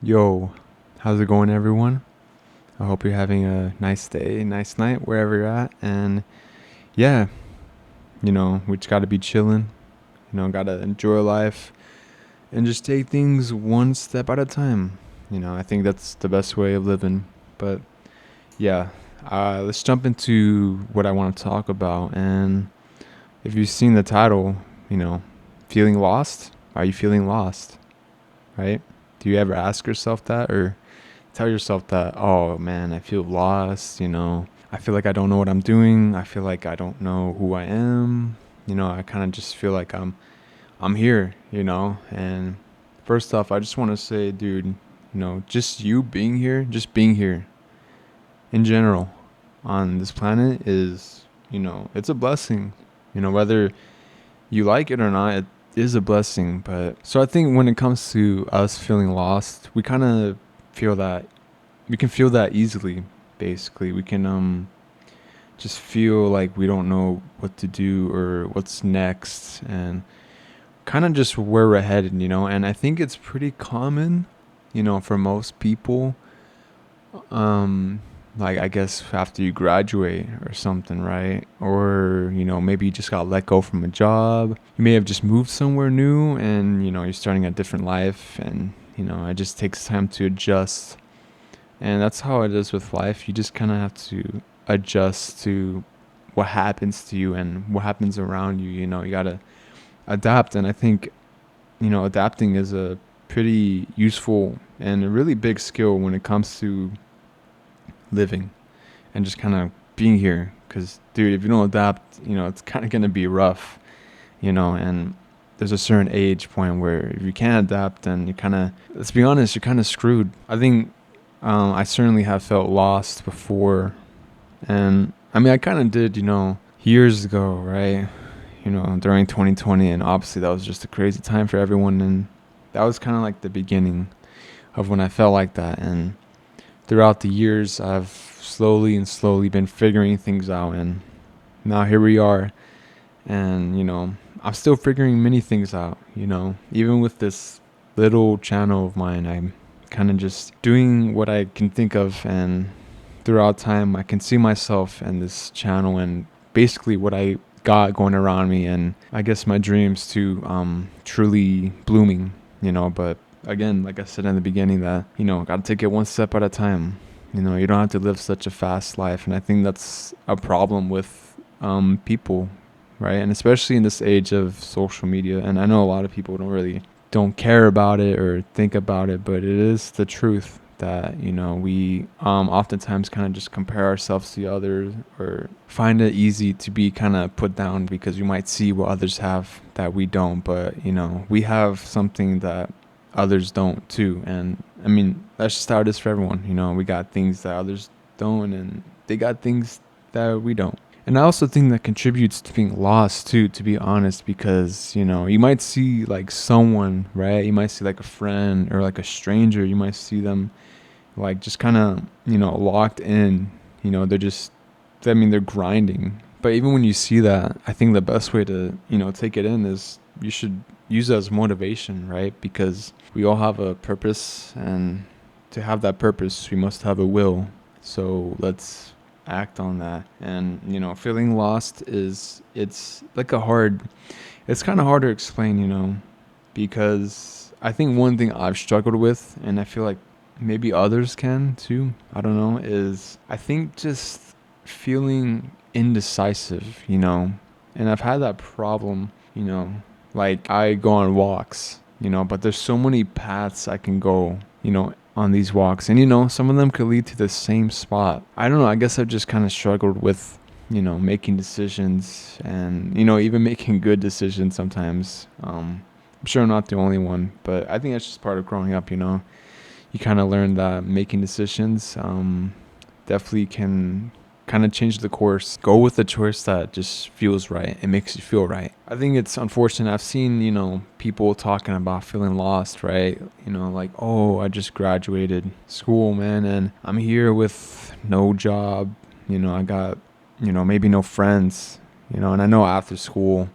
Yo, how's it going, everyone? I hope you're having a nice day, nice night, wherever you're at. And yeah, we just gotta be chilling, gotta enjoy life and just take things one step at a time. I think that's the best way of living. But yeah, let's jump into what I want to talk about. And if you've seen the title, you know, feeling lost, are you feeling lost? Right? Do you ever ask yourself that or tell yourself that, oh man, I feel lost, I feel like I don't know what I'm doing. I feel like I don't know who I am. I kind of just feel like I'm here, And first off, I just want to say, dude, just you being here, just being here in general on this planet is, it's a blessing. Whether you like it or not, it is a blessing. But so I think when it comes to us feeling lost, we kind of feel that we can feel that easily. Basically, we can just feel like we don't know what to do or what's next, and kind of just where we're headed, and I think it's pretty common, for most people, um like, I guess after you graduate or something, right? Or maybe you just got let go from a job, you may have just moved somewhere new, and you're starting a different life, and it just takes time to adjust. And that's how it is with life. You just kind of have to adjust to what happens to you and what happens around you. You got to adapt. And I think, adapting is a pretty useful and a really big skill when it comes to living and just kind of being here. Because, dude, if you don't adapt, it's kind of going to be rough, and there's a certain age point where if you can't adapt, then you kind of, let's be honest, you're kind of screwed. I think I certainly have felt lost before. And I mean, I kind of did, years ago, right? During 2020. And obviously, that was just a crazy time for everyone. And that was kind of like the beginning of when I felt like that. And throughout the years, I've slowly and slowly been figuring things out. And now here we are. And, I'm still figuring many things out, even with this little channel of mine. I'm kind of just doing what I can think of, and throughout time I can see myself in this channel and basically what I got going around me, and I guess my dreams to truly blooming, but again, like I said in the beginning, that gotta take it one step at a time. You don't have to live such a fast life, and I think that's a problem with people, right? And especially in this age of social media, and I know a lot of people don't care about it or think about it, but it is the truth that we oftentimes kind of just compare ourselves to others, or find it easy to be kind of put down because we might see what others have that we don't. But we have something that others don't too, and I mean, that's just how it is for everyone. We got things that others don't, and they got things that we don't. And I also think that contributes to being lost too, to be honest, because you might see like someone, right? You might see like a friend or like a stranger. You might see them like just kind of locked in. They're just, I mean, they're grinding. But even when you see that, I think the best way to take it in is you should use it as motivation, right? Because we all have a purpose, and to have that purpose we must have a will. So let's act on that. And feeling lost is, it's like it's kind of hard to explain, because I think one thing I've struggled with, and I feel like maybe others can too, I don't know, is I think just feeling indecisive, and I've had that problem, like I go on walks, but there's so many paths I can go, on these walks, and some of them could lead to the same spot. I don't know, I guess I've just kind of struggled with making decisions, and even making good decisions sometimes. I'm sure I'm not the only one, but I think that's just part of growing up. You kind of learn that making decisions definitely can kind of change the course. Go with the choice that just feels right. It makes you feel right. I think it's unfortunate. I've seen, people talking about feeling lost, right? Like, oh, I just graduated school, man, and I'm here with no job. I got, maybe no friends, and I know after school,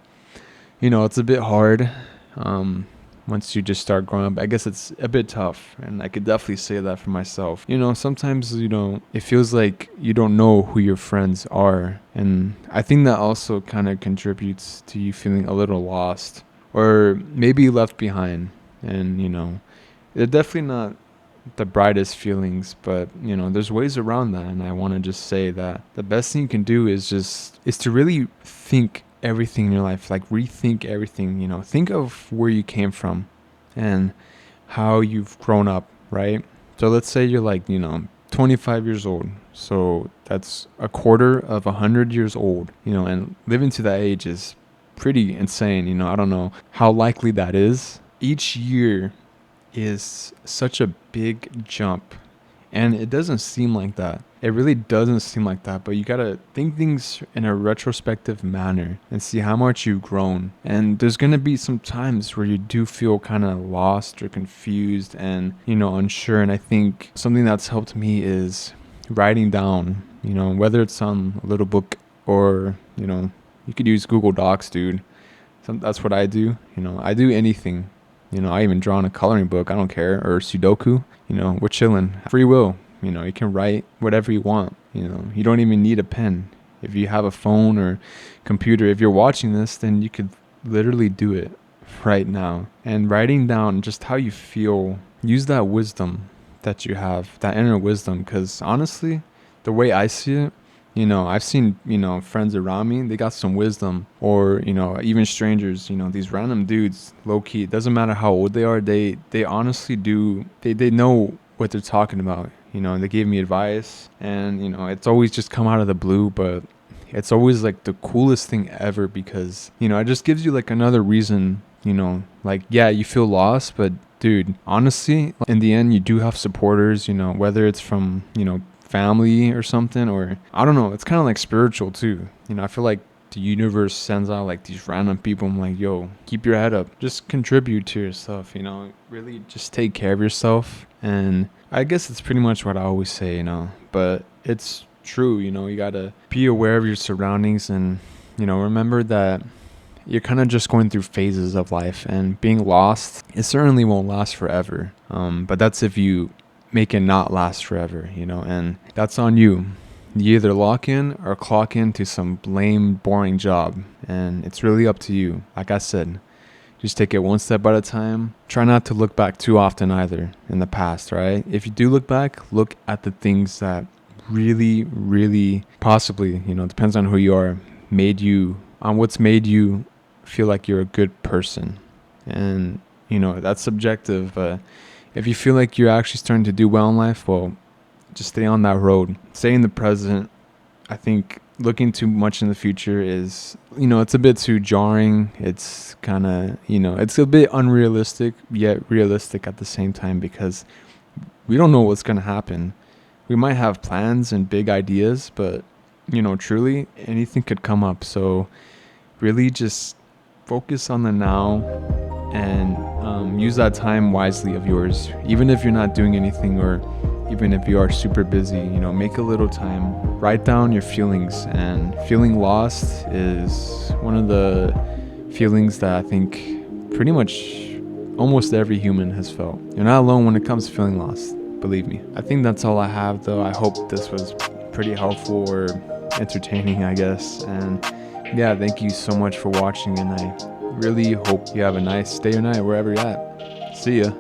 it's a bit hard. Um, once you just start growing up. I guess it's a bit tough, and I could definitely say that for myself. Sometimes, it feels like you don't know who your friends are, and I think that also kind of contributes to you feeling a little lost or maybe left behind. And, they're definitely not the brightest feelings, but there's ways around that. And I want to just say that the best thing you can do is to really think everything in your life, like rethink everything. Think of where you came from and how you've grown up, right? So let's say you're like 25 years old, so that's a quarter of 100 years old, and living to that age is pretty insane. I don't know how likely that is. Each year is such a big jump, and it doesn't seem like that. It really doesn't seem like that, but you gotta think things in a retrospective manner and see how much you've grown. And there's gonna be some times where you do feel kind of lost or confused and unsure. And I think something that's helped me is writing down, whether it's on a little book or you could use Google Docs, dude. That's what I do. I do anything. I even draw in a coloring book. I don't care. Or Sudoku. We're chilling. Free will. You can write whatever you want. You don't even need a pen. If you have a phone or computer, if you're watching this, then you could literally do it right now. And writing down just how you feel, use that wisdom that you have, that inner wisdom. Because honestly, the way I see it, I've seen, friends around me, they got some wisdom, or, even strangers, these random dudes, low key, it doesn't matter how old they are. They honestly do. They know what they're talking about. They gave me advice, and, it's always just come out of the blue, but it's always like the coolest thing ever because, it just gives you like another reason, like, yeah, you feel lost, but dude, honestly, in the end, you do have supporters, whether it's from, family or something, or I don't know, it's kind of like spiritual too. I feel like the universe sends out like these random people. I'm like, yo, keep your head up, just contribute to yourself, really just take care of yourself. And I guess it's pretty much what I always say, but it's true. You gotta be aware of your surroundings, and remember that you're kind of just going through phases of life, and being lost, it certainly won't last forever. But that's if you make it not last forever, and that's on you. You either lock in or clock into some lame, boring job, and it's really up to you. Like I said, just take it one step at a time. Try not to look back too often either in the past, right? If you do look back, look at the things that really, really possibly, depends on who you are, what's made you feel like you're a good person. And, that's subjective, but if you feel like you're actually starting to do well in life, well, just stay on that road. Stay in the present. I think looking too much in the future is, it's a bit too jarring. It's kind of, it's a bit unrealistic, yet realistic at the same time, because we don't know what's going to happen. We might have plans and big ideas, but, truly anything could come up. So really just focus on the now and use that time wisely of yours. Even if you're not doing anything, or even if you are super busy, make a little time, write down your feelings. And feeling lost is one of the feelings that I think pretty much almost every human has felt. You're not alone when it comes to feeling lost, believe me. I think that's all I have, though. I hope this was pretty helpful or entertaining, I guess. And yeah, thank you so much for watching, and I really hope you have a nice day or night wherever you're at. See ya.